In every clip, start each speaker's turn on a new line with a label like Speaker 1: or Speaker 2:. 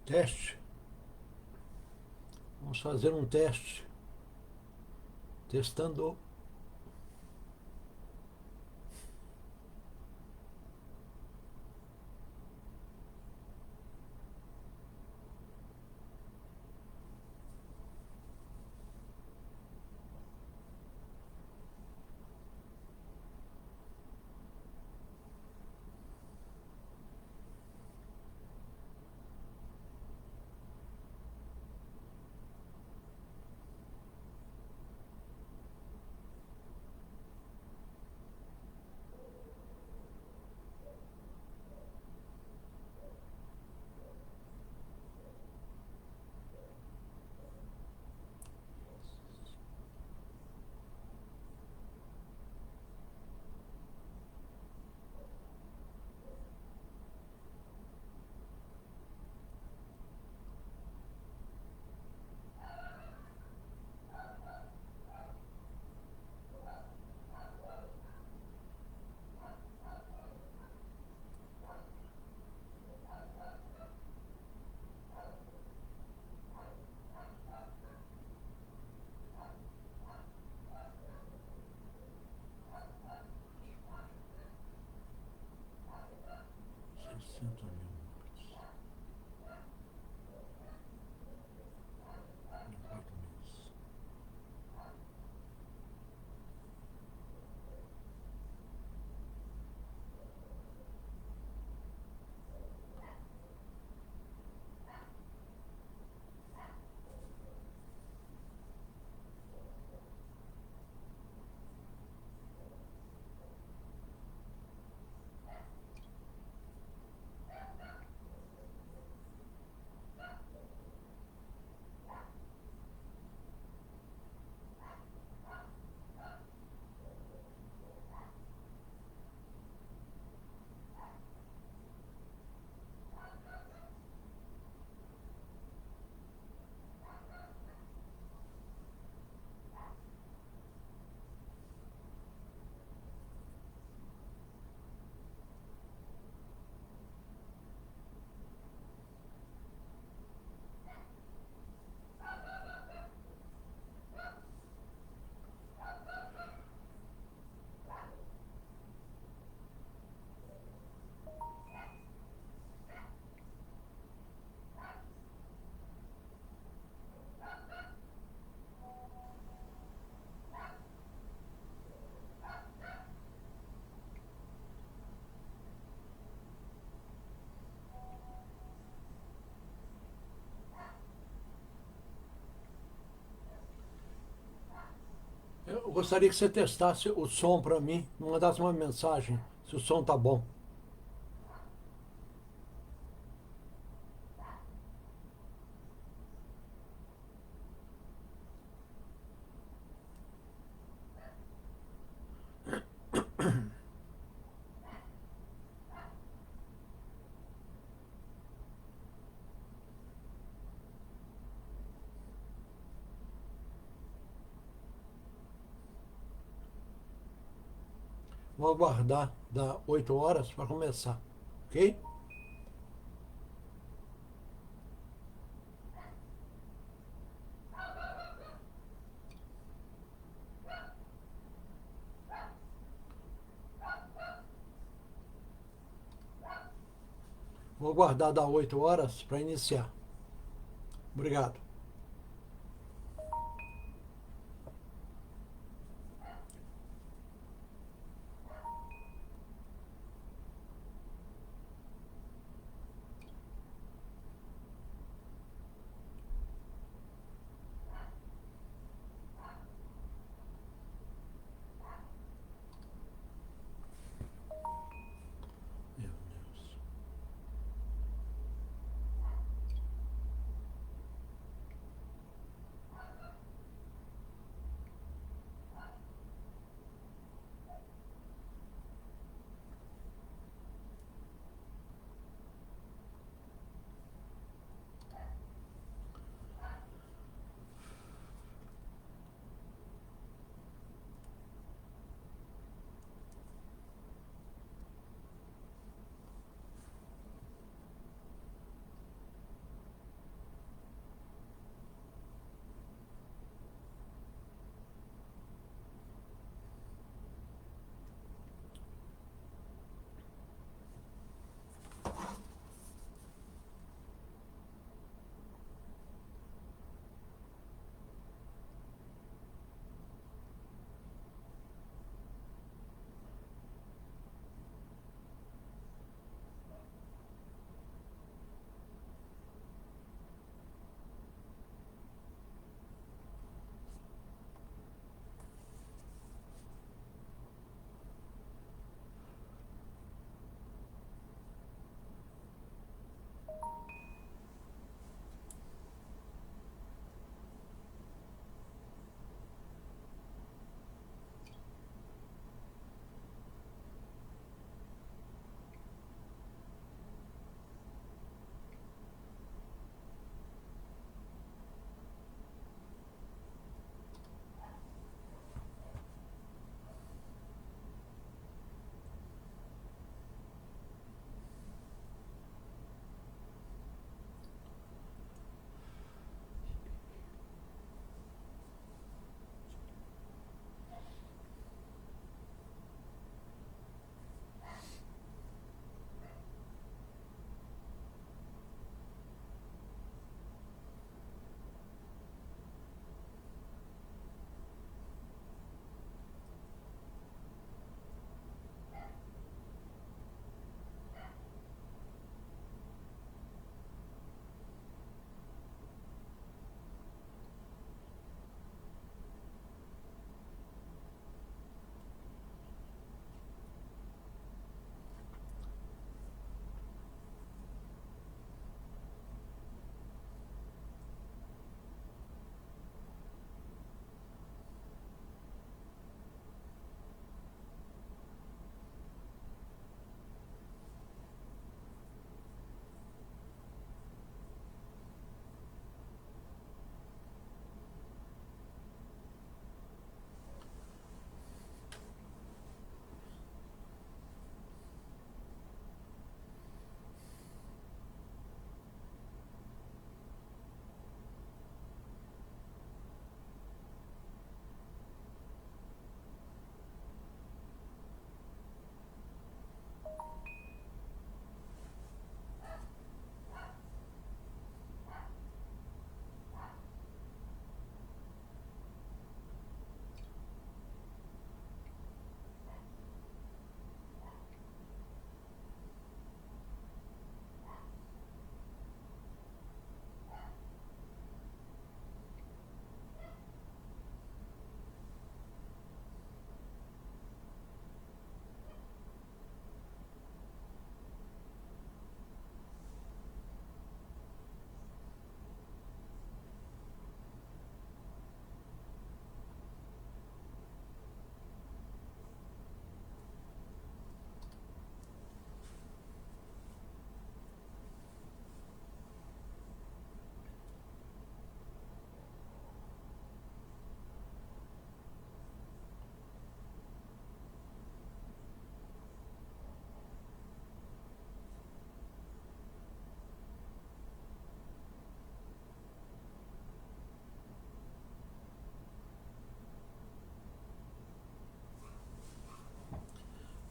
Speaker 1: Teste. Vamos fazer um teste. Testando. Eu gostaria que você testasse o som para mim, me mandasse uma mensagem se o som tá bom. Vou aguardar dar 8 horas para começar, ok? Vou aguardar dar 8 horas para iniciar. Obrigado. Meu Deus.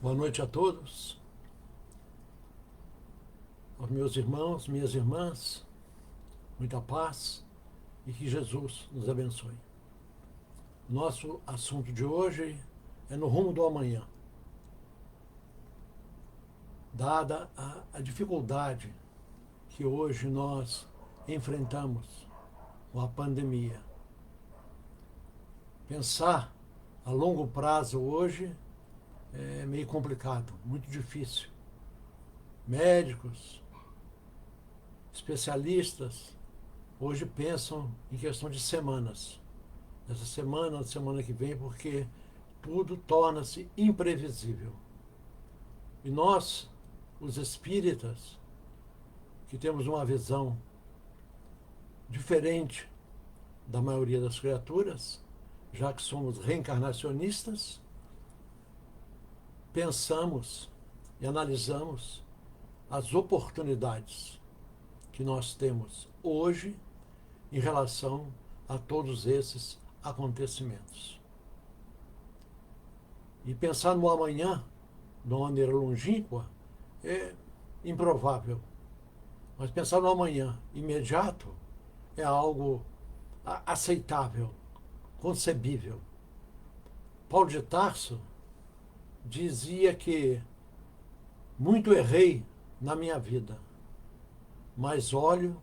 Speaker 1: Boa noite a todos, aos meus irmãos, minhas irmãs, muita paz e que Jesus nos abençoe. Nosso assunto de hoje é no rumo do amanhã. Dada a dificuldade que hoje nós enfrentamos com a pandemia, pensar a longo prazo hoje é meio complicado, muito difícil. Médicos, especialistas, hoje pensam em questão de semanas. Essa semana, semana que vem, porque tudo torna-se imprevisível. E nós, os espíritas, que temos uma visão diferente da maioria das criaturas, já que somos reencarnacionistas, pensamos e analisamos as oportunidades que nós temos hoje em relação a todos esses acontecimentos. E pensar no amanhã, de uma maneira longínqua, é improvável. Mas pensar no amanhã imediato é algo aceitável, concebível. Paulo de Tarso dizia que muito errei na minha vida, mas olho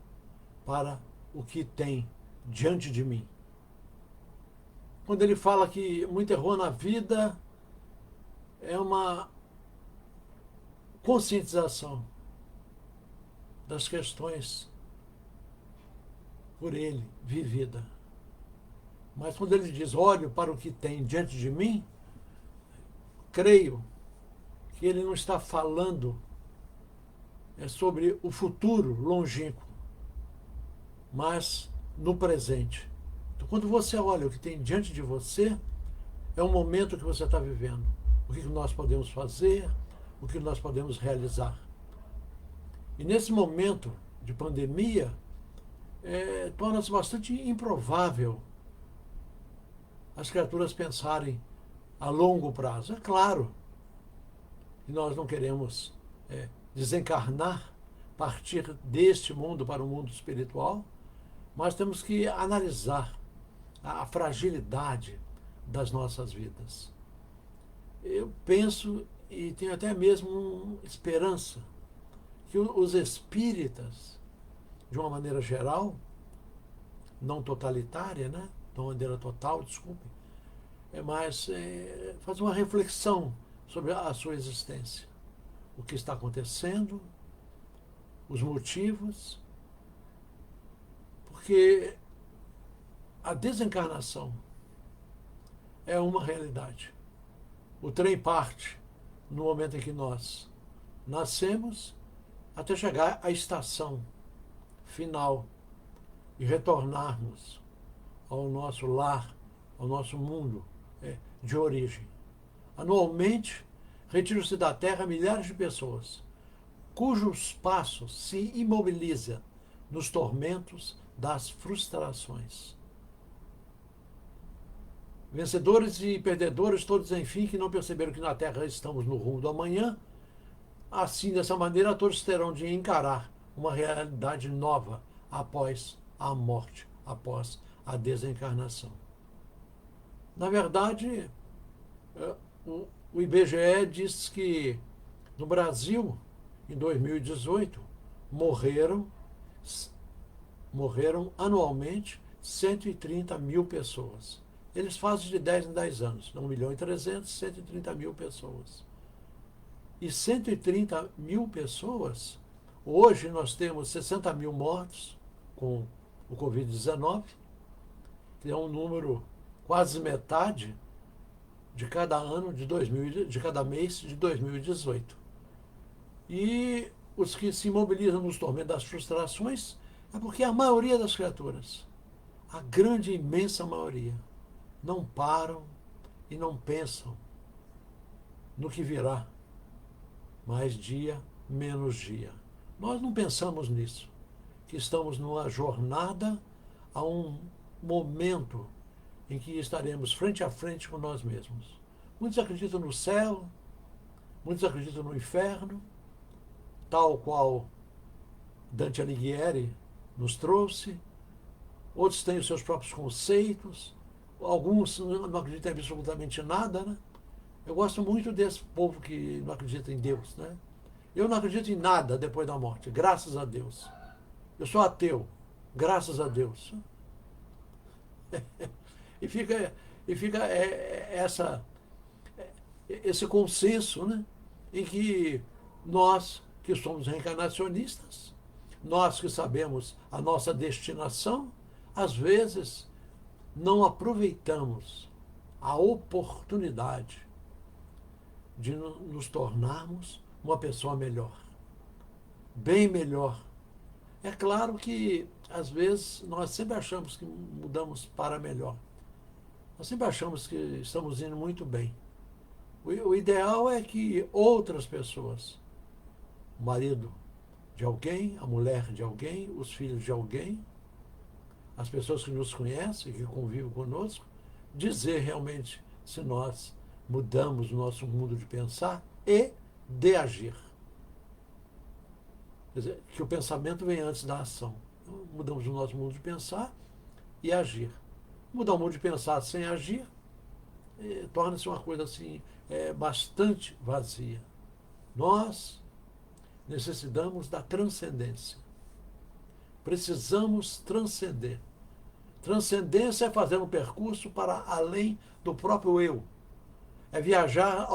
Speaker 1: para o que tem diante de mim. Quando ele fala que muito errou na vida, é uma conscientização das questões por ele vivida. Mas quando ele diz, olho para o que tem diante de mim, creio que ele não está falando sobre o futuro longínquo, mas no presente. Então, quando você olha o que tem diante de você, é o momento que você está vivendo. O que nós podemos fazer, o que nós podemos realizar. E nesse momento de pandemia, torna-se bastante improvável as criaturas pensarem a longo prazo. É claro que nós não queremos desencarnar, partir deste mundo para o mundo espiritual, mas temos que analisar a fragilidade das nossas vidas. Eu penso e tenho até mesmo esperança que os espíritas, de uma maneira geral, não totalitária, né? De uma maneira total, desculpe, mas fazer uma reflexão sobre a sua existência. O que está acontecendo, os motivos, porque a desencarnação é uma realidade. O trem parte no momento em que nós nascemos até chegar à estação final e retornarmos ao nosso lar, ao nosso mundo de origem. Anualmente, retiram-se da Terra milhares de pessoas, cujos passos se imobilizam nos tormentos das frustrações. Vencedores e perdedores, todos, enfim, que não perceberam que na Terra estamos no rumo do amanhã, assim, dessa maneira, todos terão de encarar uma realidade nova após a morte, após a desencarnação. Na verdade, o IBGE diz que no Brasil, em 2018, morreram anualmente 130 mil pessoas. Eles fazem de 10 em 10 anos, 1.300.000, 130 mil pessoas. E 130 mil pessoas, hoje nós temos 60 mil mortos com o Covid-19, que é um número quase metade de cada ano de cada mês de 2018. E os que se imobilizam nos tormentos das frustrações é porque a maioria das criaturas, a grande e imensa maioria, não param e não pensam no que virá, mais dia, menos dia. Nós não pensamos nisso, que estamos numa jornada a um momento em que estaremos frente a frente com nós mesmos. Muitos acreditam no céu, Muitos acreditam no inferno, tal qual Dante Alighieri nos trouxe. Outros têm os seus próprios conceitos. Alguns não acreditam em absolutamente nada, né? Eu gosto muito desse povo que não acredita em Deus, né? Eu não acredito em nada depois da morte, graças a Deus. Eu sou ateu, graças a Deus. E fica, essa, esse consenso, né, em que nós que somos reencarnacionistas, nós que sabemos a nossa destinação, às vezes não aproveitamos a oportunidade de nos tornarmos uma pessoa melhor, bem melhor. É claro que, às vezes, nós sempre achamos que mudamos para melhor. Nós sempre achamos que estamos indo muito bem. O ideal é que outras pessoas, o marido de alguém, a mulher de alguém, os filhos de alguém, as pessoas que nos conhecem, que convivem conosco, dizer realmente se nós mudamos o nosso mundo de pensar e de agir. Quer dizer, que o pensamento vem antes da ação. Então, mudamos o nosso mundo de pensar e agir. Mudar o modo de pensar sem agir torna-se uma coisa assim bastante vazia. Nós necessitamos da transcendência. Precisamos transcender. Transcendência é fazer um percurso para além do próprio eu. É viajar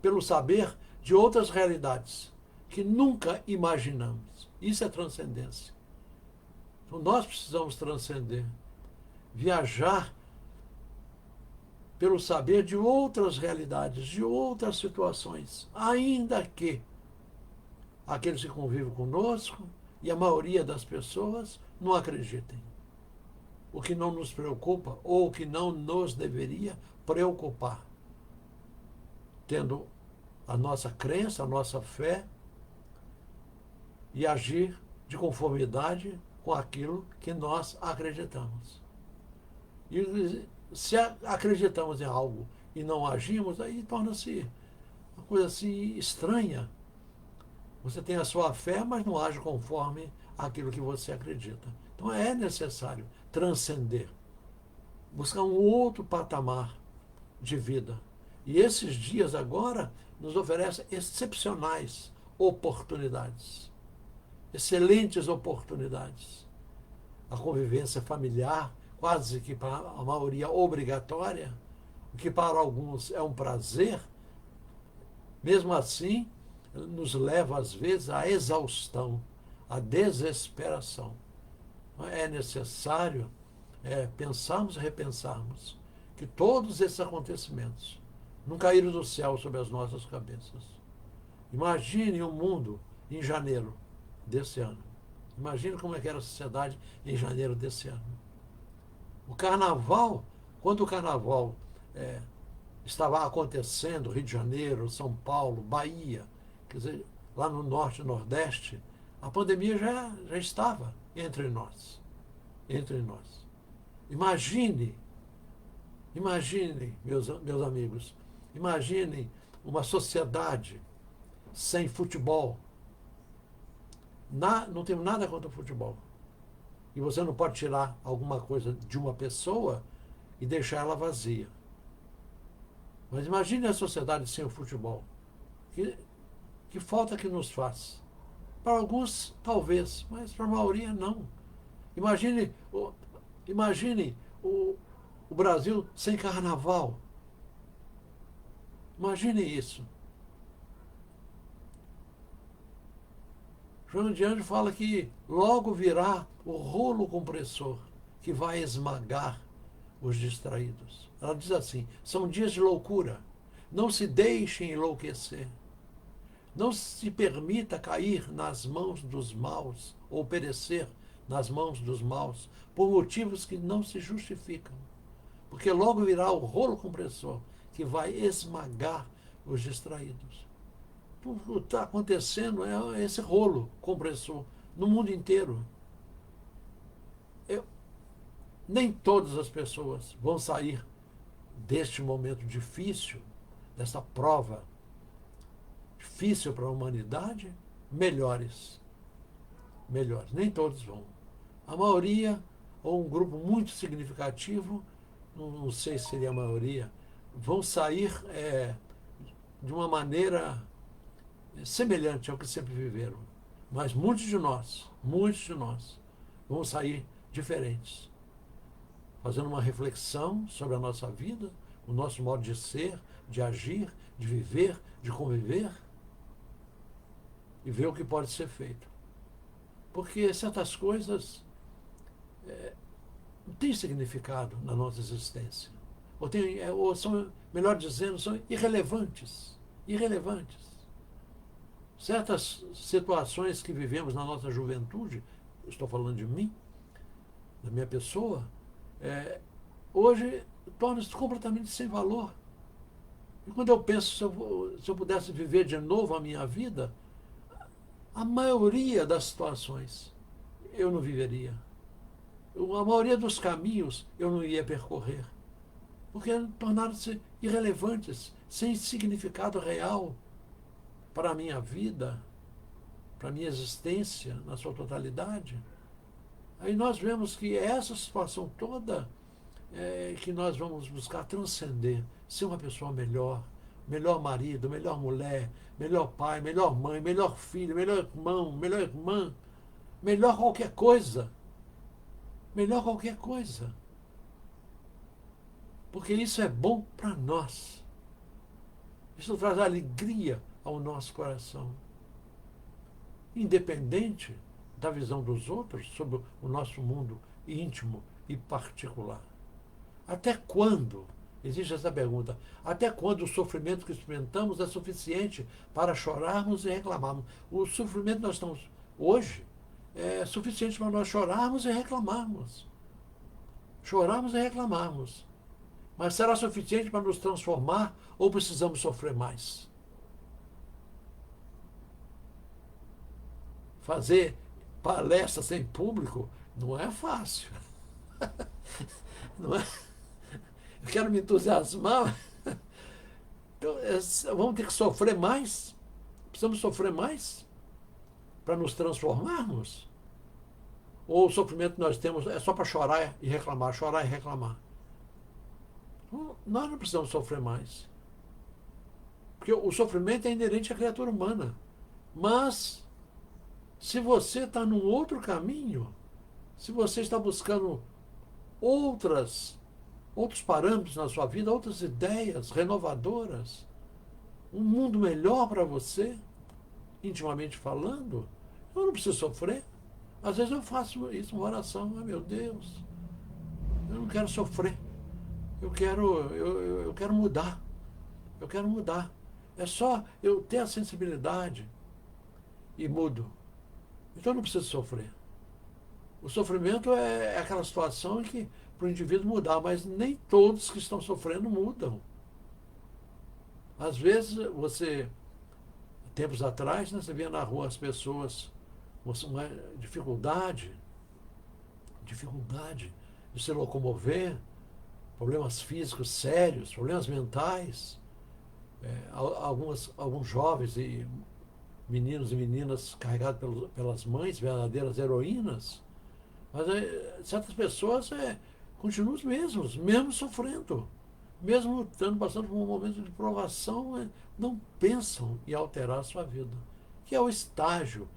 Speaker 1: pelo saber de outras realidades que nunca imaginamos. Isso é transcendência. Então nós precisamos transcender. Viajar pelo saber de outras realidades, de outras situações, ainda que aqueles que convivem conosco e a maioria das pessoas não acreditem. O que não nos preocupa ou o que não nos deveria preocupar. Tendo a nossa crença, a nossa fé e agir de conformidade com aquilo que nós acreditamos. E se acreditamos em algo e não agimos, aí torna-se uma coisa assim estranha. Você tem a sua fé, mas não age conforme aquilo que você acredita. Então é necessário transcender, buscar um outro patamar de vida. E esses dias agora nos oferecem excepcionais oportunidades, excelentes oportunidades. A convivência familiar, quase que para a maioria obrigatória, o que para alguns é um prazer, mesmo assim, nos leva às vezes à exaustão, à desesperação. É necessário pensarmos e repensarmos que todos esses acontecimentos não caíram do céu sobre as nossas cabeças. Imagine o mundo em janeiro desse ano. Imagine como é que era a sociedade em janeiro desse ano. O carnaval, quando o carnaval estava acontecendo, Rio de Janeiro, São Paulo, Bahia, quer dizer, lá no norte e nordeste, a pandemia já estava entre nós. Entre nós. Imagine, meus amigos, imaginem uma sociedade sem futebol. Não tenho nada contra o futebol. E você não pode tirar alguma coisa de uma pessoa e deixar ela vazia. Mas imagine a sociedade sem o futebol. Que falta que nos faz? Para alguns, talvez, mas para a maioria, não. Imagine o Brasil sem carnaval. Imagine isso. Joana de Ângeles fala que logo virá o rolo compressor que vai esmagar os distraídos. Ela diz assim: são dias de loucura. Não se deixem enlouquecer. Não se permita cair nas mãos dos maus ou perecer nas mãos dos maus por motivos que não se justificam. Porque logo virá o rolo compressor que vai esmagar os distraídos. O que está acontecendo é esse rolo compressor no mundo inteiro. Nem todas as pessoas vão sair deste momento difícil, dessa prova difícil para a humanidade, melhores. Melhores. Nem todos vão. A maioria, ou um grupo muito significativo, não sei se seria a maioria, vão sair de uma maneira semelhante ao que sempre viveram. Mas muitos de nós, vão sair diferentes, fazendo uma reflexão sobre a nossa vida, o nosso modo de ser, de agir, de viver, de conviver, e ver o que pode ser feito. Porque certas coisas não têm significado na nossa existência. Ou são, melhor dizendo, são irrelevantes. Irrelevantes. Certas situações que vivemos na nossa juventude, estou falando de mim, da minha pessoa, hoje tornam-se completamente sem valor. E quando eu penso, se eu pudesse viver de novo a minha vida, a maioria das situações eu não viveria. A maioria dos caminhos eu não ia percorrer. Porque tornaram-se irrelevantes, sem significado real para a minha vida, para a minha existência na sua totalidade. Aí nós vemos que essa situação toda que nós vamos buscar transcender, ser uma pessoa melhor, melhor marido, melhor mulher, melhor pai, melhor mãe, melhor filho, melhor irmão, melhor irmã, melhor qualquer coisa. Melhor qualquer coisa. Porque isso é bom para nós. Isso traz alegria ao nosso coração. Independente da visão dos outros sobre o nosso mundo íntimo e particular. Até quando, existe essa pergunta, até quando o sofrimento que experimentamos é suficiente para chorarmos e reclamarmos? O sofrimento que nós estamos hoje é suficiente para nós chorarmos e reclamarmos. Chorarmos e reclamarmos. Mas será suficiente para nos transformar ou precisamos sofrer mais? Fazer palestras em público não é fácil. Não é? Eu quero me entusiasmar. Então, vamos ter que sofrer mais? Precisamos sofrer mais para nos transformarmos? Ou o sofrimento que nós temos é só para chorar e reclamar, chorar e reclamar? Nós não precisamos sofrer mais. Porque o sofrimento é inerente à criatura humana. Mas, se você está num outro caminho, se você está buscando outros parâmetros na sua vida, outras ideias renovadoras, um mundo melhor para você, intimamente falando, eu não preciso sofrer. Às vezes eu faço isso, uma oração, meu Deus, eu não quero sofrer. Eu quero mudar. Eu quero mudar. É só eu ter a sensibilidade e mudo. Então eu não preciso sofrer. O sofrimento é aquela situação em que para o indivíduo mudar, mas nem todos que estão sofrendo mudam. Às vezes tempos atrás, você via na rua as pessoas com uma dificuldade de se locomover, problemas físicos sérios, problemas mentais, alguns jovens e meninos e meninas carregados pelas mães, verdadeiras heroínas, mas certas pessoas continuam os mesmo sofrendo, mesmo passando por um momento de provação, não pensam em alterar a sua vida, que é o estágio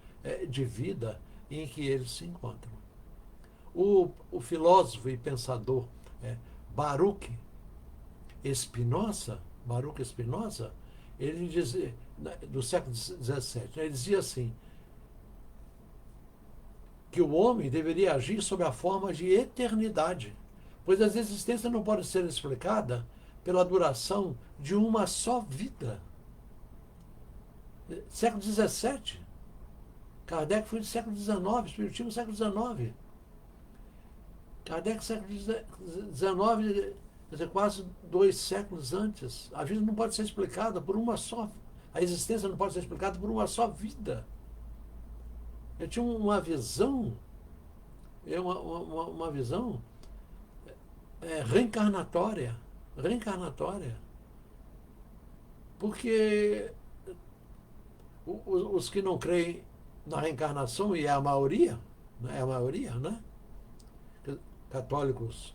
Speaker 1: de vida em que eles se encontram. O filósofo e pensador Baruch Spinoza, ele dizia, do século XVII, ele dizia assim, que o homem deveria agir sob a forma de eternidade, pois a existência não pode ser explicada pela duração de uma só vida. Século XVII. Kardec foi do século XIX, Espiritismo século XIX. Kardec, século XIX, quer dizer, quase 2 séculos antes. A vida não pode ser explicada por uma só. A existência não pode ser explicada por uma só vida. Eu tinha uma visão, uma visão reencarnatória. Porque Os que não creem na reencarnação, e é a maioria, né? É a maioria, né? Católicos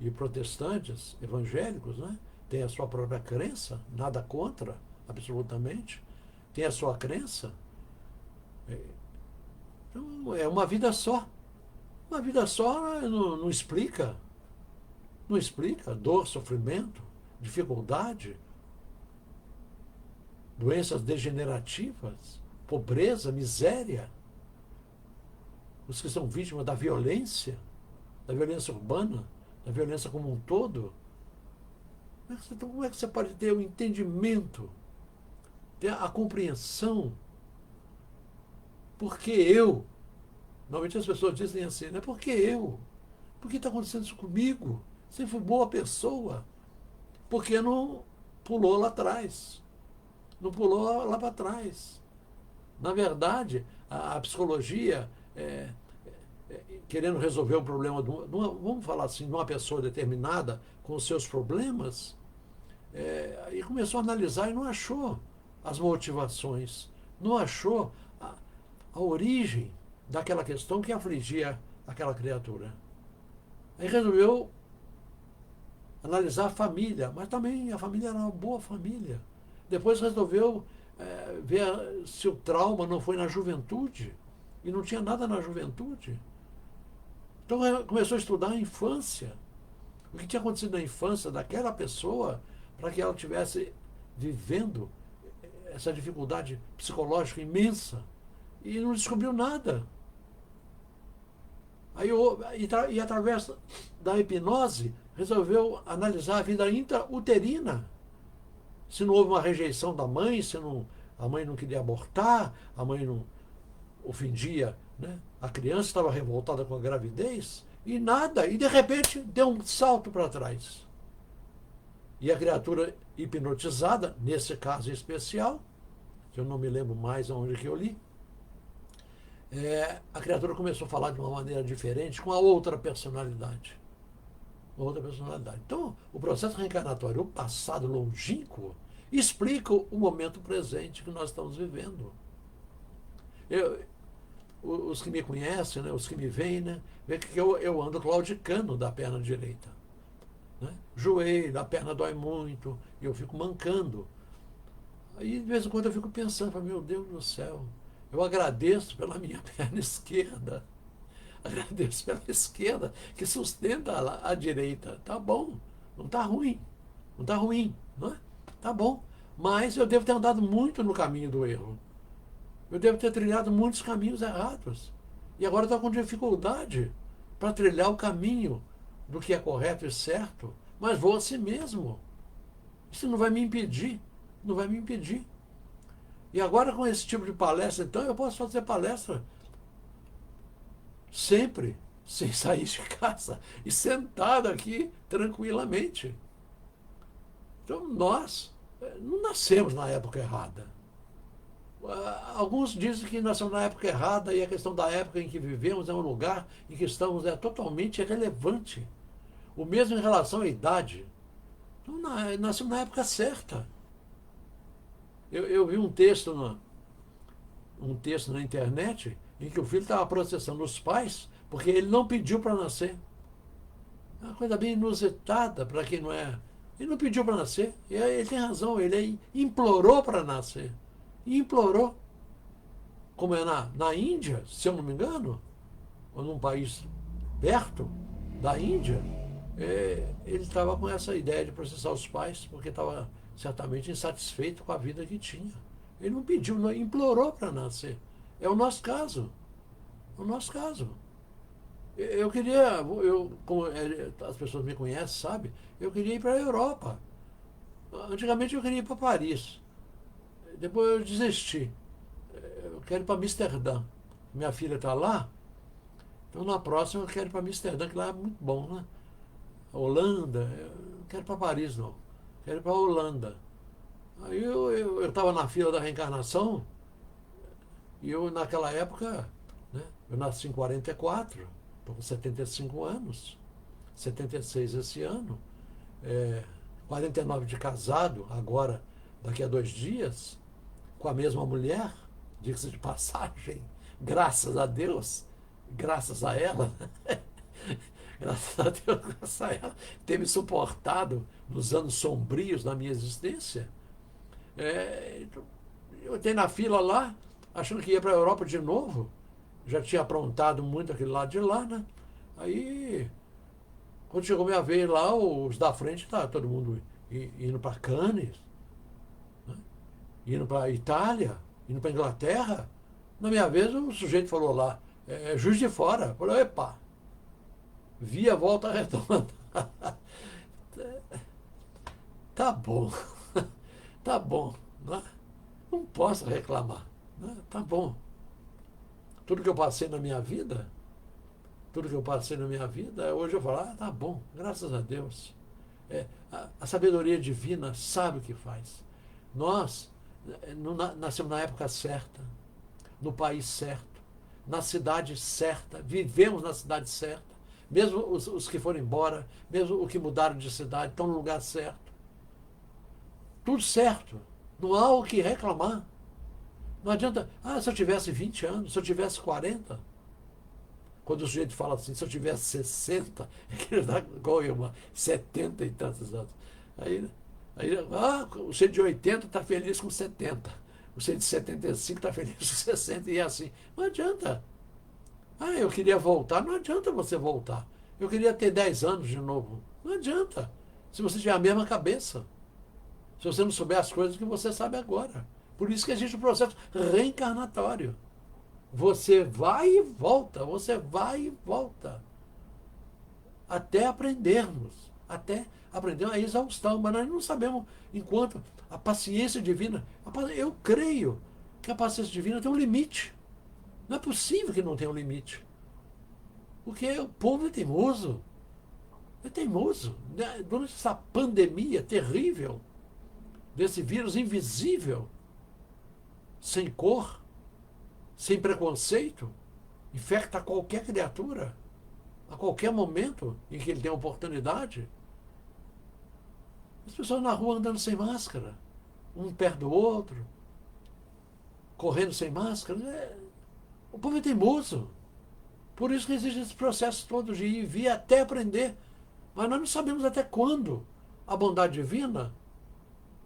Speaker 1: e protestantes, evangélicos, né? Têm a sua própria crença, nada contra, absolutamente. Tem a sua crença. Então, é uma vida só. Uma vida só não explica. Não explica dor, sofrimento, dificuldade, doenças degenerativas, pobreza, miséria. Os que são vítimas da violência urbana, da violência como um todo. Como é que você pode ter o entendimento, ter a compreensão? Porque eu? Normalmente as pessoas dizem assim, né? Por que eu? Por que está acontecendo isso comigo? Sempre fui boa pessoa. Porque não pulou lá atrás. Não pulou lá para trás. Na verdade, a psicologia, querendo resolver o problema, vamos falar assim, de uma pessoa determinada com os seus problemas, e começou a analisar e não achou as motivações, não achou a origem daquela questão que afligia aquela criatura. Aí resolveu analisar a família, mas também a família era uma boa família. Depois resolveu ver se o trauma não foi na juventude, e não tinha nada na juventude. Então começou a estudar a infância, o que tinha acontecido na infância daquela pessoa, para que ela estivesse vivendo essa dificuldade psicológica imensa, e não descobriu nada. Aí, e através da hipnose, resolveu analisar a vida intrauterina. Se não houve uma rejeição da mãe, se não, a mãe não queria abortar, a mãe não ofendia, né? A criança estava revoltada com a gravidez, e nada, e de repente deu um salto para trás. E a criatura hipnotizada, nesse caso em especial, que eu não me lembro mais onde que eu li, a criatura começou a falar de uma maneira diferente, com a outra personalidade. Outra personalidade. Então, o processo reencarnatório, o passado longínquo, explica o momento presente que nós estamos vivendo. Os que me conhecem, né, os que me veem, né, veem que eu ando claudicando da perna direita. Né? Joelho, a perna dói muito, e eu fico mancando. Aí, de vez em quando, eu fico pensando, meu Deus do céu, eu agradeço pela minha perna esquerda. Agradeço pela esquerda, que sustenta a direita. Tá bom, não está ruim. Não está ruim, não é? Tá bom. Mas eu devo ter andado muito no caminho do erro. Eu devo ter trilhado muitos caminhos errados. E agora estou com dificuldade para trilhar o caminho do que é correto e certo, mas vou assim mesmo. Isso não vai me impedir. Não vai me impedir. E agora, com esse tipo de palestra, então, eu posso fazer palestra sempre, sem sair de casa, e sentado aqui tranquilamente. Então, nós não nascemos na época errada. Alguns dizem que nascemos na época errada, e a questão da época em que vivemos é um lugar em que estamos totalmente irrelevante. O mesmo em relação à idade. Então, nascemos na época certa. Eu vi um texto na internet em que o filho estava processando os pais porque ele não pediu para nascer. É uma coisa bem inusitada para quem não é. Ele não pediu para nascer. E ele tem razão, ele implorou para nascer. Implorou. Como é na Índia, se eu não me engano, ou num país perto da Índia, ele estava com essa ideia de processar os pais porque estava certamente insatisfeito com a vida que tinha. Ele não pediu, não, implorou para nascer. É o nosso caso. É o nosso caso. Eu queria, como as pessoas me conhecem, sabe? Eu queria ir para a Europa. Antigamente eu queria ir para Paris. Depois eu desisti. Eu quero ir para Amsterdã. Minha filha está lá. Então na próxima eu quero ir para Amsterdã, que lá é muito bom, né? Holanda. Eu não quero ir para Paris, não. Quero ir para a Holanda. Aí eu estava na fila da reencarnação, e eu, naquela época, né, eu nasci em 44, estou com 75 anos, 76 esse ano, 49 de casado, agora, daqui a 2 dias, com a mesma mulher, diga-se de passagem, graças a Deus, graças a ela, graças a Deus, graças a ela, ter me suportado nos anos sombrios da minha existência. Eu entrei na fila lá, achando que ia para a Europa de novo. Já tinha aprontado muito aquele lado de lá, né? Aí, quando chegou minha vez lá, os da frente, tá todo mundo indo para Cannes, né? Indo para Itália, indo para Inglaterra. Na minha vez, o sujeito falou lá, Juiz de Fora. Eu falei, epa, via Volta Redonda. Tá bom, tá bom, né? Não posso reclamar, né? Tá bom. Tudo que eu passei na minha vida, tudo que eu passei na minha vida, hoje eu falo, tá bom, graças a Deus. A sabedoria divina sabe o que faz. Nós nascemos na época certa, no país certo, na cidade certa, vivemos na cidade certa. Mesmo os que foram embora, mesmo os que mudaram de cidade, estão no lugar certo. Tudo certo. Não há o que reclamar. Não adianta, se eu tivesse 20 anos, se eu tivesse 40. Quando o sujeito fala assim, se eu tivesse 60, é que ele dá igual eu, 70 e tantos anos. Aí o sujeito de 80 está feliz com 70. O sujeito de 75 está feliz com 60 e é assim. Não adianta. Eu queria voltar. Não adianta você voltar. Eu queria ter 10 anos de novo. Não adianta. Se você tiver a mesma cabeça. Se você não souber as coisas que você sabe agora. Por isso que existe o processo reencarnatório. Você vai e volta, você vai e volta. Até aprendermos. Até aprender a exaustão. Mas nós não sabemos enquanto a paciência divina. Eu creio que a paciência divina tem um limite. Não é possível que não tenha um limite. Porque o povo é teimoso. É teimoso. Durante essa pandemia terrível, desse vírus invisível, sem cor, sem preconceito, infecta qualquer criatura, a qualquer momento em que ele tem a oportunidade. As pessoas na rua andando sem máscara, um perto do outro, correndo sem máscara. O povo é teimoso. Por isso que existe esse processo todo de ir e vir até aprender. Mas nós não sabemos até quando a bondade divina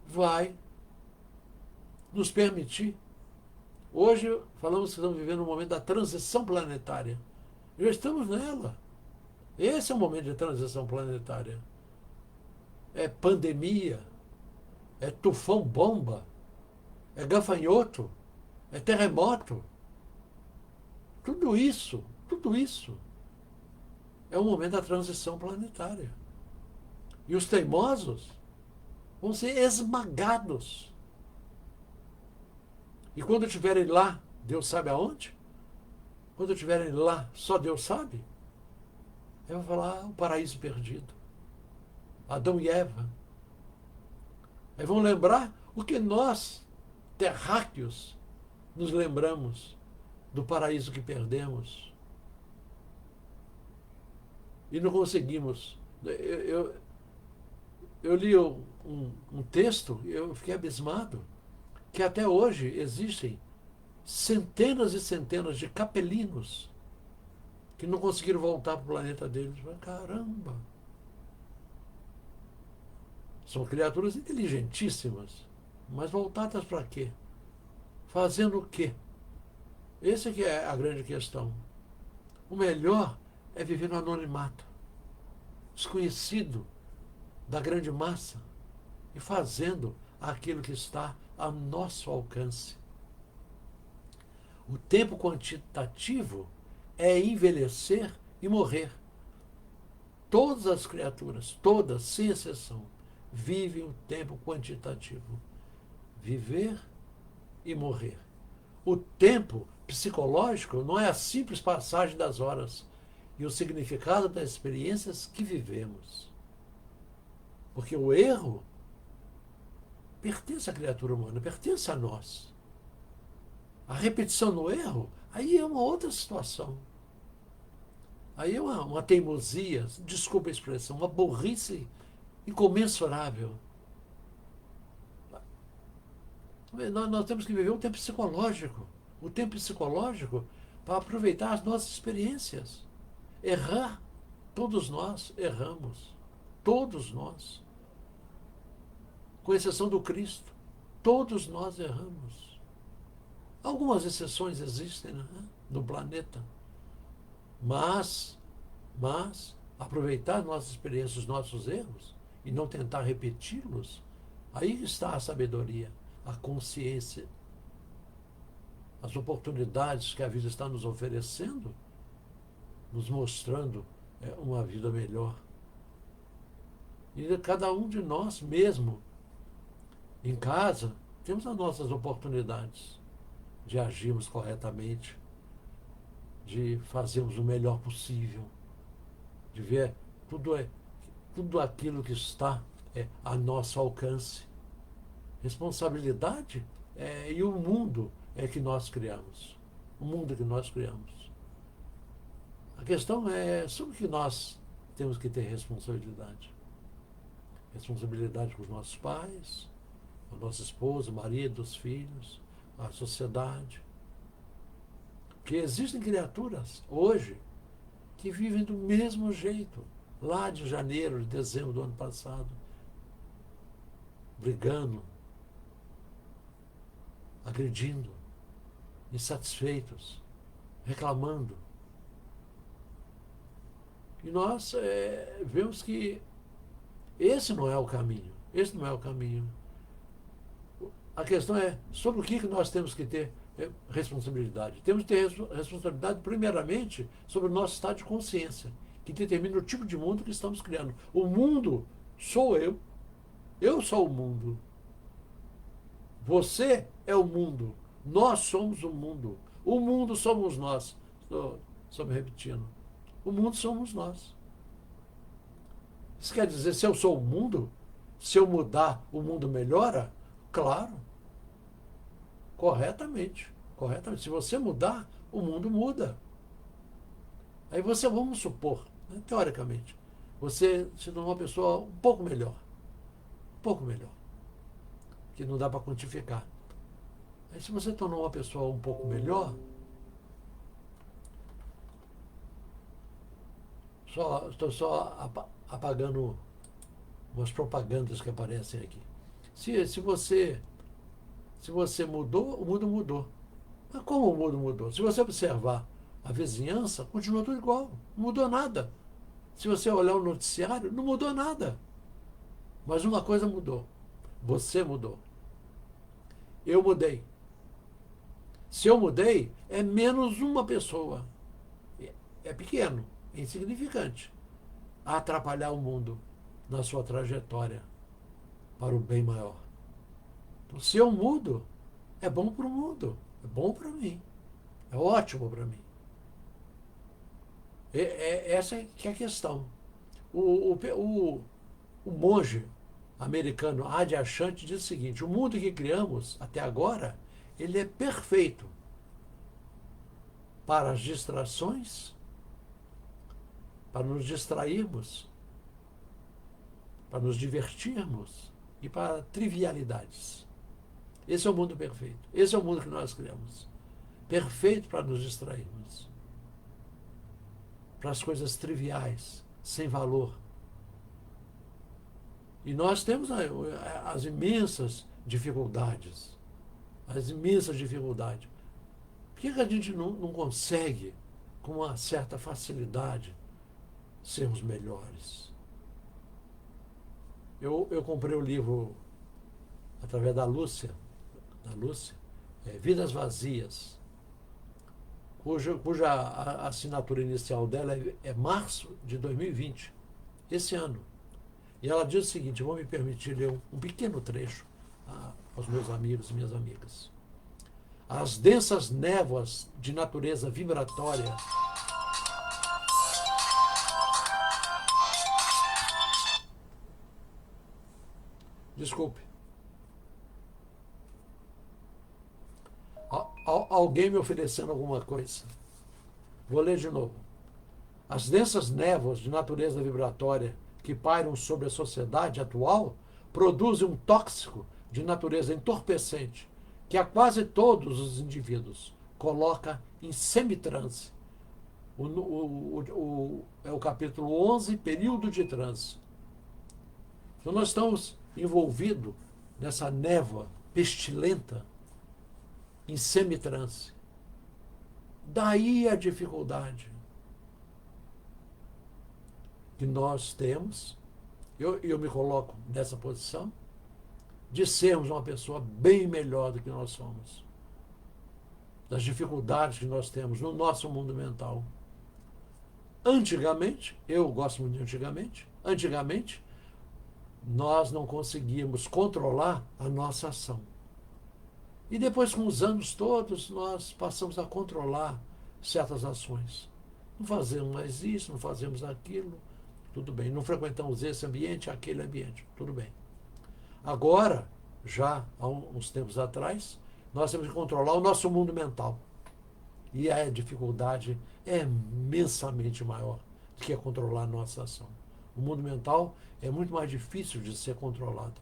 Speaker 1: vai nos permitir. Hoje falamos que estamos vivendo um momento da transição planetária. Já estamos nela. Esse é o momento de transição planetária. É pandemia, é tufão bomba, é gafanhoto, é terremoto. Tudo isso é o momento da transição planetária. E os teimosos vão ser esmagados. E quando estiverem lá, Deus sabe aonde? Quando estiverem lá, só Deus sabe. Eu vou falar o paraíso perdido. Adão e Eva. Aí vão lembrar o que nós, terráqueos, nos lembramos do paraíso que perdemos. E não conseguimos. Eu li um texto e eu fiquei abismado, que até hoje existem centenas e centenas de capelinos que não conseguiram voltar para o planeta deles. Caramba! São criaturas inteligentíssimas, mas voltadas para quê? Fazendo o quê? Essa que é a grande questão. O melhor é viver no anonimato, desconhecido da grande massa e fazendo aquilo que está a nosso alcance. O tempo quantitativo é envelhecer e morrer. Todas as criaturas, todas, sem exceção, vivem o tempo quantitativo. Viver e morrer. O tempo psicológico não é a simples passagem das horas e o significado das experiências que vivemos. Porque o erro pertence à criatura humana, pertence a nós. A repetição no erro, aí é uma outra situação. Aí é uma teimosia, desculpa a expressão, uma burrice incomensurável. Nós temos que viver um tempo psicológico. o tempo psicológico para aproveitar as nossas experiências. Errar, todos nós erramos. Todos nós. Com exceção do Cristo. Todos nós erramos. Algumas exceções existem, né, no planeta. Mas aproveitar nossas experiências, os nossos erros, e não tentar repeti-los, aí está a sabedoria, a consciência, as oportunidades que a vida está nos oferecendo, nos mostrando uma vida melhor. E cada um de nós mesmo, em casa, temos as nossas oportunidades de agirmos corretamente, de fazermos o melhor possível, de ver tudo aquilo que está a nosso alcance. Responsabilidade e o mundo que nós criamos. O mundo que nós criamos. A questão é sobre o que nós temos que ter responsabilidade. Responsabilidade com os nossos pais, com a nossa esposa, marido, os filhos, a sociedade. Porque existem criaturas hoje que vivem do mesmo jeito, lá de janeiro, de dezembro do ano passado, brigando, agredindo, insatisfeitos, reclamando. E nós vemos que esse não é o caminho. Esse não é o caminho. A questão é sobre o que nós temos que ter responsabilidade. Temos que ter responsabilidade, primeiramente, sobre o nosso estado de consciência, que determina o tipo de mundo que estamos criando. O mundo sou eu. Eu sou o mundo. Você é o mundo. Nós somos o mundo. O mundo somos nós. Estou me repetindo. O mundo somos nós. Isso quer dizer, se eu sou o mundo, se eu mudar, o mundo melhora? Claro. Corretamente. Corretamente. Se você mudar, o mundo muda. Aí você, vamos supor, né, teoricamente, você se tornou uma pessoa um pouco melhor. Um pouco melhor. Que não dá para quantificar. Aí se você tornou uma pessoa um pouco melhor, estou só apagando umas propagandas que aparecem aqui. Se você mudou, o mundo mudou. Mas como o mundo mudou? Se você observar a vizinhança, continua tudo igual. Não mudou nada. Se você olhar o noticiário, não mudou nada. Mas uma coisa mudou. Você mudou. Eu mudei. Se eu mudei, é menos uma pessoa. É pequeno, é insignificante. A atrapalhar o mundo na sua trajetória para o bem maior. Então, se eu mudo, é bom para o mundo, é bom para mim, é ótimo para mim. Essa é que é a questão. O monge americano Adi Ashanti diz o seguinte: o mundo que criamos até agora, ele é perfeito para as distrações, para nos distrairmos, para nos divertirmos e para trivialidades. Esse é o mundo perfeito. Esse é o mundo que nós criamos. Perfeito para nos distrairmos. Para as coisas triviais, sem valor. E nós temos as imensas dificuldades. As imensas dificuldades. Por que a gente não consegue, com uma certa facilidade, sermos melhores? Eu comprei o livro através da Lúcia, Vidas Vazias, cuja assinatura inicial dela é março de 2020, esse ano. E ela diz o seguinte: eu vou me permitir ler um pequeno trecho aos meus amigos e minhas amigas. As densas névoas de natureza vibratória desculpe. Alguém me oferecendo alguma coisa. Vou ler de novo. As densas névoas de natureza vibratória que pairam sobre a sociedade atual produzem um tóxico de natureza entorpecente que a quase todos os indivíduos coloca em semitranse. É o capítulo 11, período de transe. Então nós estamos envolvidos nessa névoa pestilenta em semitranse. Daí a dificuldade que nós temos, eu me coloco nessa posição, de sermos uma pessoa bem melhor do que nós somos. Das dificuldades que nós temos no nosso mundo mental. Antigamente, eu gosto muito de antigamente, nós não conseguíamos controlar a nossa ação. E depois, com os anos todos, nós passamos a controlar certas ações. Não fazemos mais isso, não fazemos aquilo, tudo bem. Não frequentamos esse ambiente, aquele ambiente, tudo bem. Agora, já há uns tempos atrás, nós temos que controlar o nosso mundo mental. E a dificuldade é imensamente maior do que controlar a nossa ação. O mundo mental é muito mais difícil de ser controlado.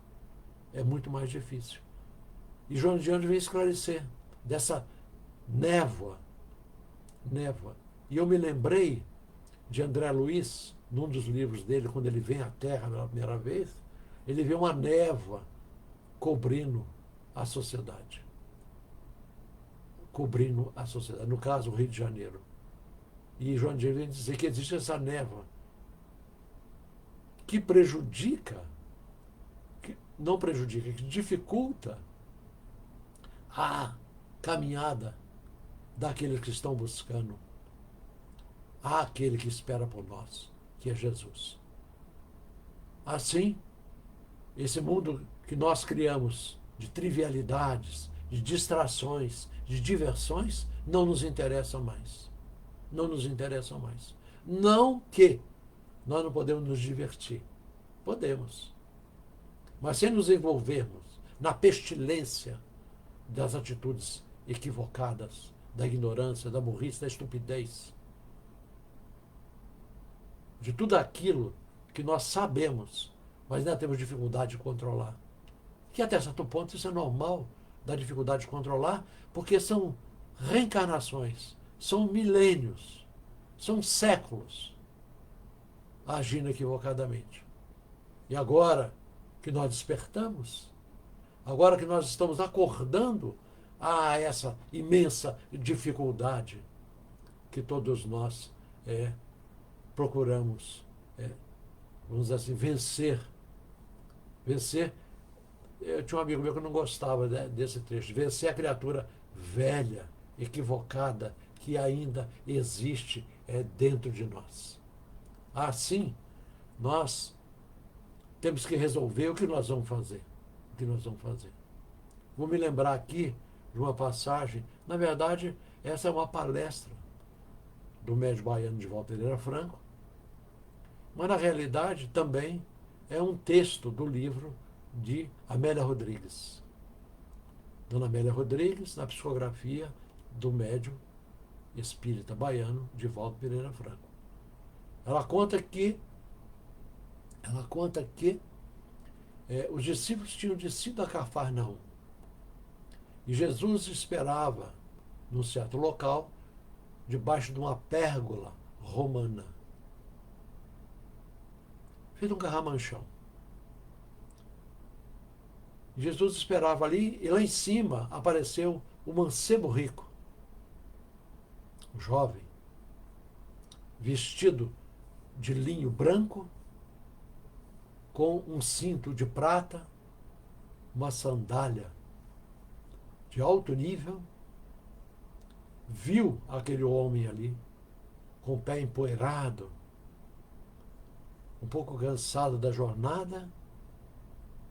Speaker 1: É muito mais difícil. E João de Anjos vem esclarecer dessa névoa. E eu me lembrei de André Luiz, num dos livros dele, quando ele vem à Terra pela primeira vez, ele vê uma névoa cobrindo a sociedade. Cobrindo a sociedade. No caso, o Rio de Janeiro. E João de Anjos vem dizer que existe essa névoa que prejudica, que dificulta a caminhada daqueles que estão buscando àquele que espera por nós, que é Jesus. Assim, esse mundo que nós criamos de trivialidades, de distrações, de diversões, não nos interessa mais. Não nos interessam mais. Não que nós não podemos nos divertir. Podemos. Mas sem nos envolvermos na pestilência das atitudes equivocadas, da ignorância, da burrice, da estupidez, de tudo aquilo que nós sabemos, mas ainda temos dificuldade de controlar. Que até certo ponto isso é normal, da dificuldade de controlar, porque são reencarnações, são milênios, são séculos agindo equivocadamente. E agora que nós despertamos, agora que nós estamos acordando a essa imensa dificuldade que todos nós procuramos, vamos dizer assim, vencer. Eu tinha um amigo meu que não gostava desse trecho. Vencer a criatura velha, equivocada, que ainda existe dentro de nós. Assim, nós temos que resolver o que nós vamos fazer. Vou me lembrar aqui de uma passagem. Na verdade, essa é uma palestra do médium baiano Divaldo Pereira Franco, mas na realidade também é um texto do livro de Amélia Rodrigues. Dona Amélia Rodrigues, na psicografia do médium espírita baiano Divaldo Pereira Franco. Ela conta que os discípulos tinham descido a Cafarnaum. E Jesus esperava num certo local, debaixo de uma pérgola romana, feito um carramanchão. Jesus esperava ali, e lá em cima apareceu o mancebo rico, um jovem, vestido de linho branco, com um cinto de prata, uma sandália de alto nível, viu aquele homem ali, com o pé empoeirado, um pouco cansado da jornada,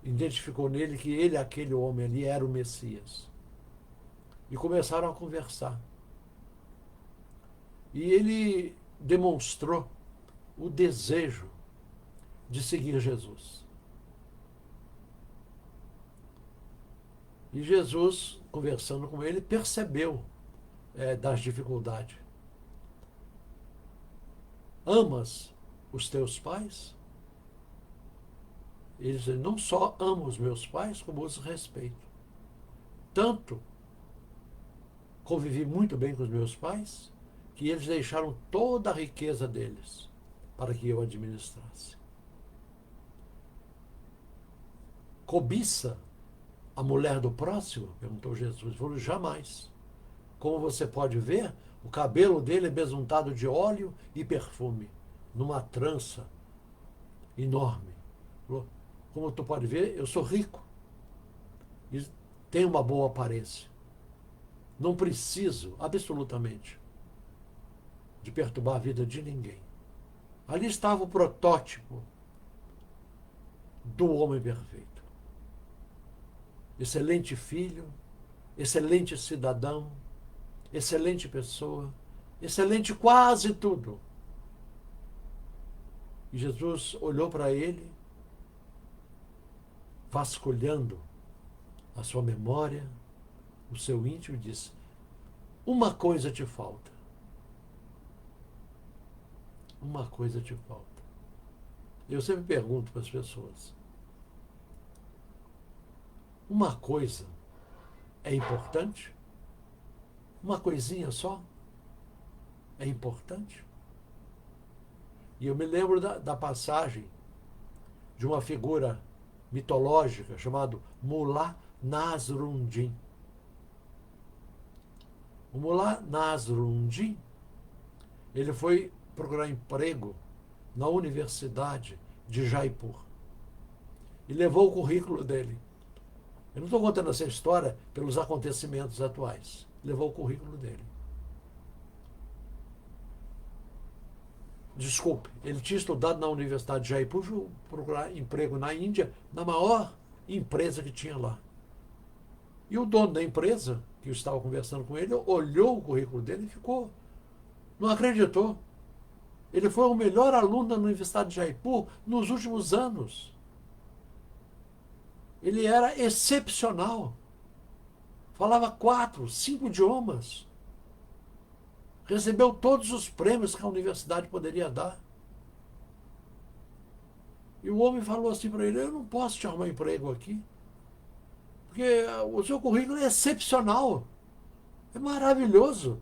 Speaker 1: identificou nele que ele, aquele homem ali, era o Messias. E começaram a conversar. E ele demonstrou o desejo de seguir Jesus. E Jesus, conversando com ele, percebeu das dificuldades. Amas os teus pais? Ele disse, não só amo os meus pais, como os respeito. Tanto convivi muito bem com os meus pais, que eles deixaram toda a riqueza deles para que eu administrasse. Cobiça a mulher do próximo? Perguntou Jesus. Ele falou, jamais. Como você pode ver, o cabelo dele é besuntado de óleo e perfume, numa trança enorme. Como tu pode ver, eu sou rico e tenho uma boa aparência. Não preciso, absolutamente, de perturbar a vida de ninguém. Ali estava o protótipo do homem perfeito. Excelente filho, excelente cidadão, excelente pessoa, excelente quase tudo. E Jesus olhou para ele, vasculhando a sua memória, o seu íntimo, e disse, uma coisa te falta. Uma coisa te falta. Eu sempre pergunto para as pessoas, uma coisa é importante? Uma coisinha só é importante? E eu me lembro da passagem de uma figura mitológica chamada Mullah Nasruddin. O Mullah Nasruddin, ele foi procurar emprego na Universidade de Jaipur e levou o currículo dele. Eu não estou contando essa história pelos acontecimentos atuais. Levou o currículo dele. Desculpe, ele tinha estudado na Universidade de Jaipur, foi procurar emprego na Índia, na maior empresa que tinha lá. E o dono da empresa, que eu estava conversando com ele, olhou o currículo dele e ficou. Não acreditou. Ele foi o melhor aluno da Universidade de Jaipur nos últimos anos. Ele era excepcional. Falava 4, 5 idiomas. Recebeu todos os prêmios que a universidade poderia dar. E o homem falou assim para ele, eu não posso te arrumar emprego aqui, porque o seu currículo é excepcional. É maravilhoso.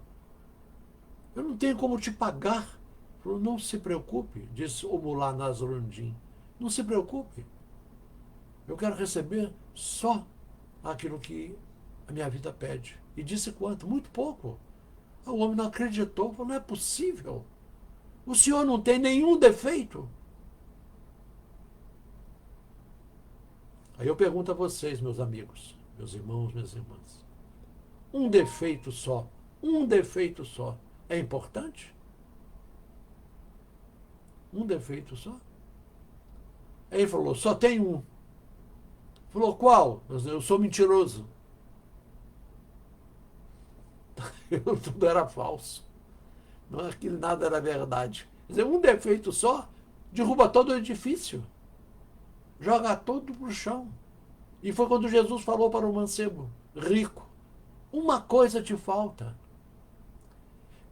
Speaker 1: Eu não tenho como te pagar. Ele falou, não se preocupe, disse o Mullah Nasruddin. Não se preocupe. Eu quero receber só aquilo que a minha vida pede. E disse quanto? Muito pouco. O homem não acreditou, falou, não é possível. O senhor não tem nenhum defeito. Aí eu pergunto a vocês, meus amigos, meus irmãos, minhas irmãs. Um defeito só é importante? Um defeito só? Aí ele falou, só tem um. Falou, qual? Eu sou mentiroso. Tudo era falso. Não, aquilo nada era verdade. Quer dizer, um defeito só derruba todo o edifício. Joga tudo para o chão. E foi quando Jesus falou para o mancebo, rico, uma coisa te falta.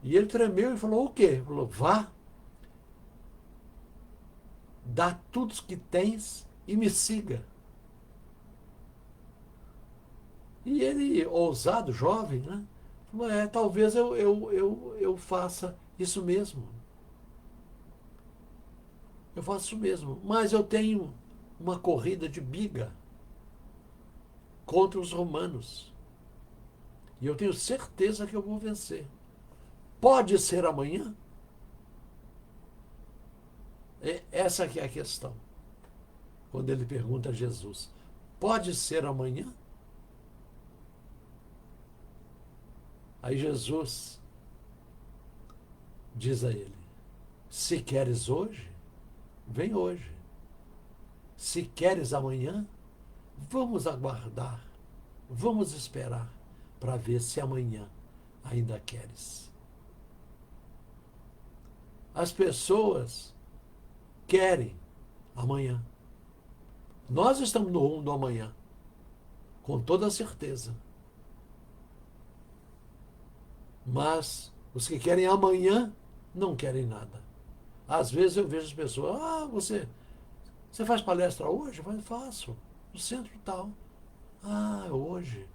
Speaker 1: E ele tremeu e falou, o quê? Ele falou, vá, dá tudo que tens e me siga. E ele, ousado, jovem, né? Falou, talvez eu faça isso mesmo. Eu faço isso mesmo. Mas eu tenho uma corrida de biga contra os romanos. E eu tenho certeza que eu vou vencer. Pode ser amanhã? Essa que é a questão. Quando ele pergunta a Jesus, pode ser amanhã? Aí Jesus diz a ele, se queres hoje, vem hoje. Se queres amanhã, vamos aguardar, vamos esperar para ver se amanhã ainda queres. As pessoas querem amanhã. Nós estamos no rumo do amanhã, com toda certeza. Mas os que querem amanhã não querem nada. Às vezes eu vejo as pessoas, você faz palestra hoje? Faço, no centro tal. Hoje.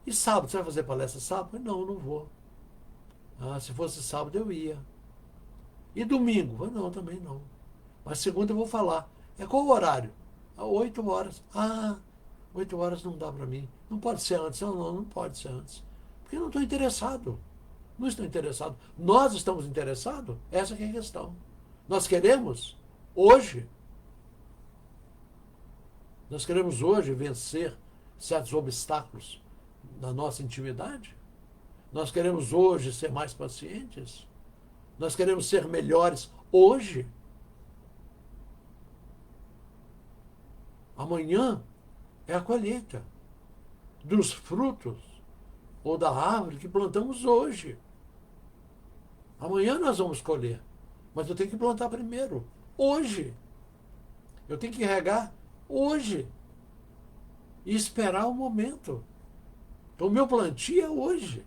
Speaker 1: E sábado, você vai fazer palestra sábado? Não, eu não vou. Ah, se fosse sábado eu ia. E domingo? Não, também não. Mas segunda eu vou falar. É qual o horário? 8 horas. Ah, 8 horas não dá para mim. Não pode ser antes. Não, não, não pode ser antes. Porque eu não estou interessado. Não estou interessado. Nós estamos interessados? Essa que é a questão. Nós queremos hoje. Nós queremos hoje vencer certos obstáculos na nossa intimidade. Nós queremos hoje ser mais pacientes. Nós queremos ser melhores hoje. Amanhã é a colheita dos frutos ou da árvore que plantamos hoje. Amanhã nós vamos colher, mas eu tenho que plantar primeiro, hoje. Eu tenho que regar hoje e esperar o momento. Então, o meu plantio é hoje,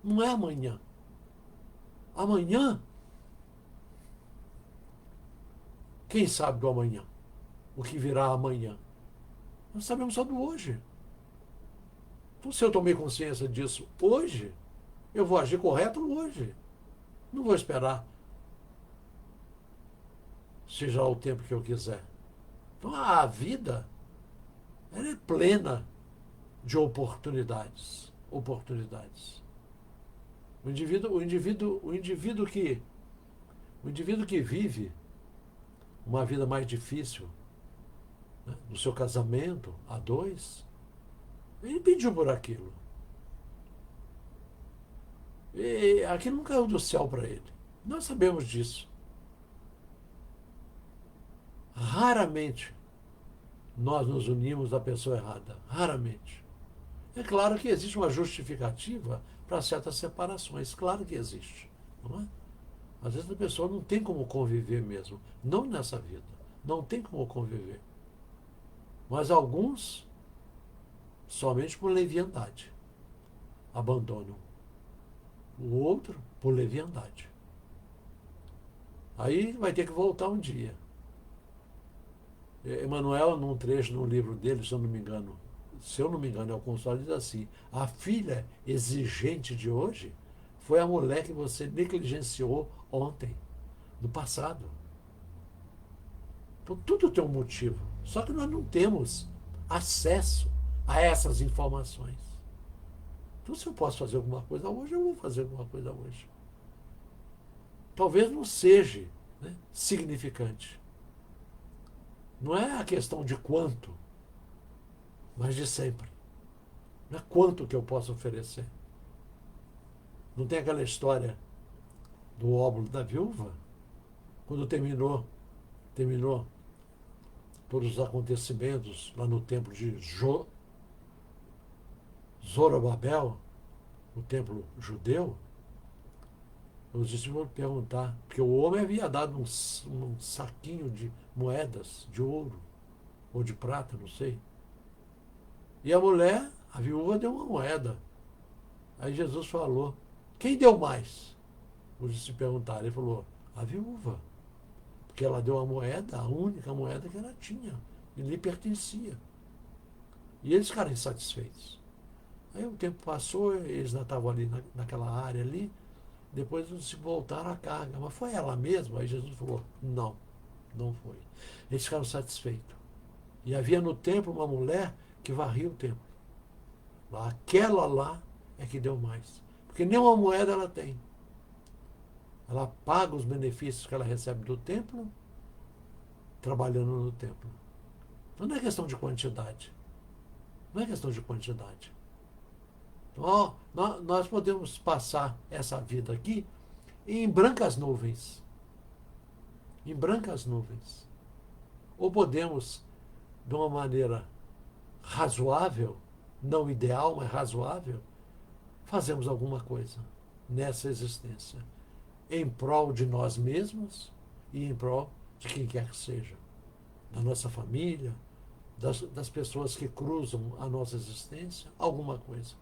Speaker 1: não é amanhã. Amanhã, quem sabe do amanhã? O que virá amanhã? Nós sabemos só do hoje. Então, se eu tomei consciência disso hoje, eu vou agir correto hoje. Não vou esperar seja o tempo que eu quiser. Então, a vida ela é plena de oportunidades. Oportunidades. O indivíduo que vive uma vida mais difícil, né, no seu casamento, a dois, ele pediu por aquilo. E aquilo não caiu do céu para ele. Nós sabemos disso. Raramente nós nos unimos à pessoa errada. Raramente. É claro que existe uma justificativa para certas separações. Claro que existe. Não é? Às vezes a pessoa não tem como conviver mesmo. Não nessa vida. Não tem como conviver. Mas alguns, somente por leviandade, abandonam. O outro, por leviandade. Aí vai ter que voltar um dia. Emmanuel, num trecho, num livro dele, se eu não me engano, é o Consolo, diz assim: a filha exigente de hoje foi a mulher que você negligenciou ontem, no passado. Então tudo tem um motivo. Só que nós não temos acesso a essas informações. Então, se eu posso fazer alguma coisa hoje, eu vou fazer alguma coisa hoje. Talvez não seja, né, significante. Não é a questão de quanto, mas de sempre. Não é quanto que eu posso oferecer. Não tem aquela história do óbolo da viúva? Quando terminou todos os acontecimentos lá no templo de Zorobabel, o templo judeu, os discípulos perguntar, porque o homem havia dado um saquinho de moedas de ouro ou de prata, não sei. E a mulher, a viúva, deu uma moeda. Aí Jesus falou: quem deu mais? Os discípulos perguntaram. Ele falou: a viúva. Porque ela deu a moeda, a única moeda que ela tinha, e lhe pertencia. E eles ficaram insatisfeitos. Aí o tempo passou, eles ainda estavam ali naquela área ali. Depois eles se voltaram à carga. Mas foi ela mesma? Aí Jesus falou: não, não foi. Eles ficaram satisfeitos. E havia no templo uma mulher que varria o templo. Aquela lá é que deu mais. Porque nenhuma moeda ela tem. Ela paga os benefícios que ela recebe do templo, trabalhando no templo. Então não é questão de quantidade. Não é questão de quantidade. Então, nós podemos passar essa vida aqui em brancas nuvens. Em brancas nuvens. Ou podemos, de uma maneira razoável, não ideal, mas razoável, fazermos alguma coisa nessa existência, em prol de nós mesmos e em prol de quem quer que seja, da nossa família, das pessoas que cruzam a nossa existência, alguma coisa.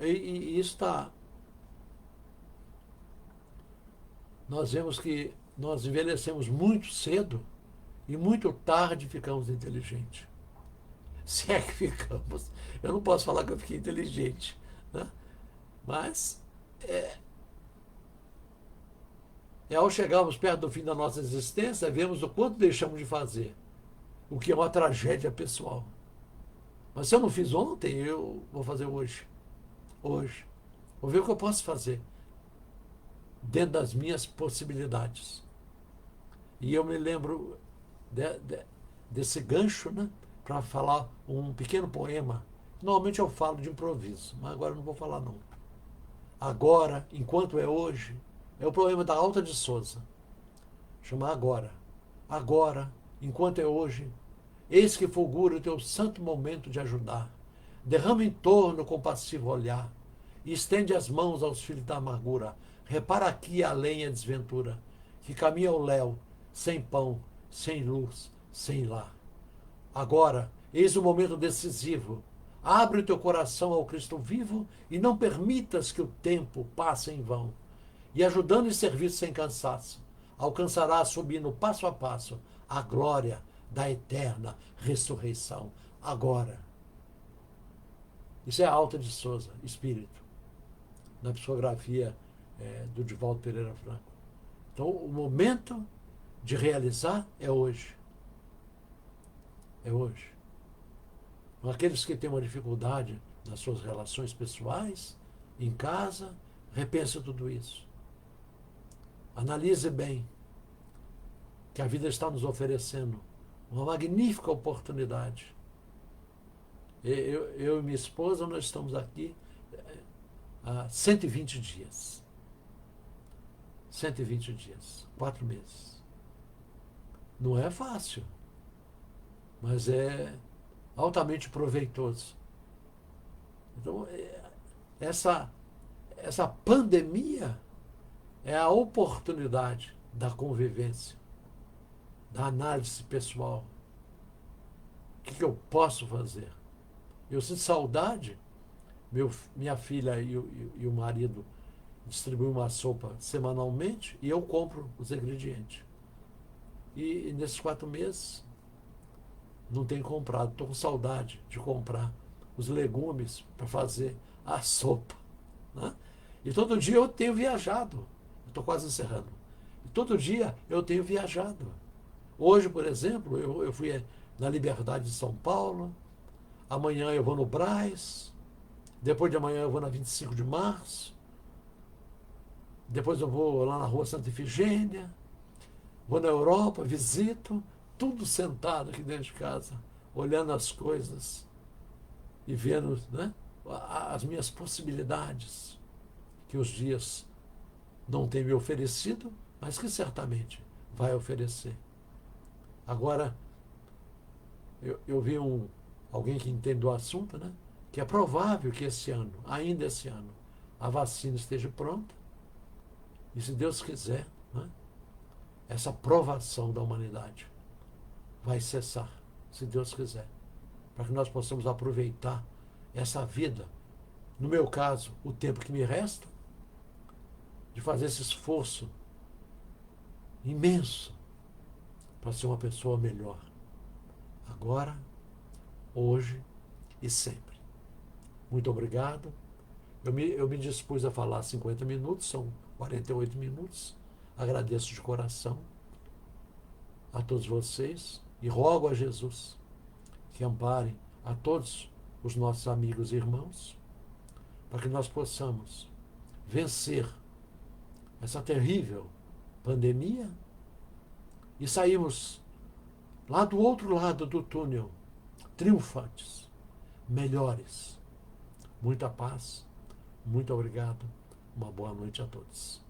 Speaker 1: E isso está... Nós vemos que nós envelhecemos muito cedo e muito tarde ficamos inteligentes. se é que ficamos. Eu não posso falar que eu fiquei inteligente, né? Mas ao chegarmos perto do fim da nossa existência, vemos o quanto deixamos de fazer, o que é uma tragédia pessoal. Mas se eu não fiz ontem, eu vou fazer hoje. Hoje. Vou ver o que eu posso fazer dentro das minhas possibilidades. E eu me lembro desse gancho, né, para falar um pequeno poema. Normalmente eu falo de improviso, mas agora eu não vou falar não. Agora, enquanto é hoje, é o poema da Alta de Souza. Chama Agora. Agora, enquanto é hoje, eis que fulgura o teu santo momento de ajudar. Derrama em torno o compassivo olhar e estende as mãos aos filhos da amargura. Repara aqui além a desventura, que caminha ao léu, sem pão, sem luz, sem lar. Agora, eis o momento decisivo. Abre o teu coração ao Cristo vivo e não permitas que o tempo passe em vão. E ajudando em serviço sem cansaço, alcançarás subindo passo a passo a glória da eterna ressurreição. Agora. Isso é Alta de Souza, espírito, na psicografia do Divaldo Pereira Franco. Então, o momento de realizar é hoje. É hoje. Aqueles que têm uma dificuldade nas suas relações pessoais, em casa, repense tudo isso. Analise bem que a vida está nos oferecendo uma magnífica oportunidade. Eu e minha esposa, nós estamos aqui há 120 dias. 120 dias, 4 meses. Não é fácil, mas é altamente proveitoso. Então, essa pandemia é a oportunidade da convivência, da análise pessoal. O que eu posso fazer? Eu sinto saudade. Minha filha e o marido distribuem uma sopa semanalmente e eu compro os ingredientes. E nesses 4 meses não tenho comprado. Estou com saudade de comprar os legumes para fazer a sopa, né? E todo dia eu tenho viajado. Estou quase encerrando. E todo dia eu tenho viajado. Hoje, por exemplo, eu fui na Liberdade de São Paulo. Amanhã eu vou no Brás. Depois de amanhã eu vou na 25 de março. Depois eu vou lá na Rua Santa Efigênia. Vou na Europa, visito. Tudo sentado aqui dentro de casa, olhando as coisas e vendo, né, as minhas possibilidades que os dias não têm me oferecido, mas que certamente vai oferecer. Agora, eu vi alguém que entende do assunto, né, que é provável que esse ano, ainda esse ano, a vacina esteja pronta e, se Deus quiser, né, essa provação da humanidade vai cessar, se Deus quiser, para que nós possamos aproveitar essa vida, no meu caso, o tempo que me resta, de fazer esse esforço imenso para ser uma pessoa melhor, agora, hoje e sempre. Muito obrigado. Eu me dispus a falar 50 minutos, são 48 minutos. Agradeço de coração a todos vocês e rogo a Jesus que ampare a todos os nossos amigos e irmãos para que nós possamos vencer essa terrível pandemia e sairmos lá do outro lado do túnel triunfantes, melhores. Muita paz, muito obrigado, uma boa noite a todos.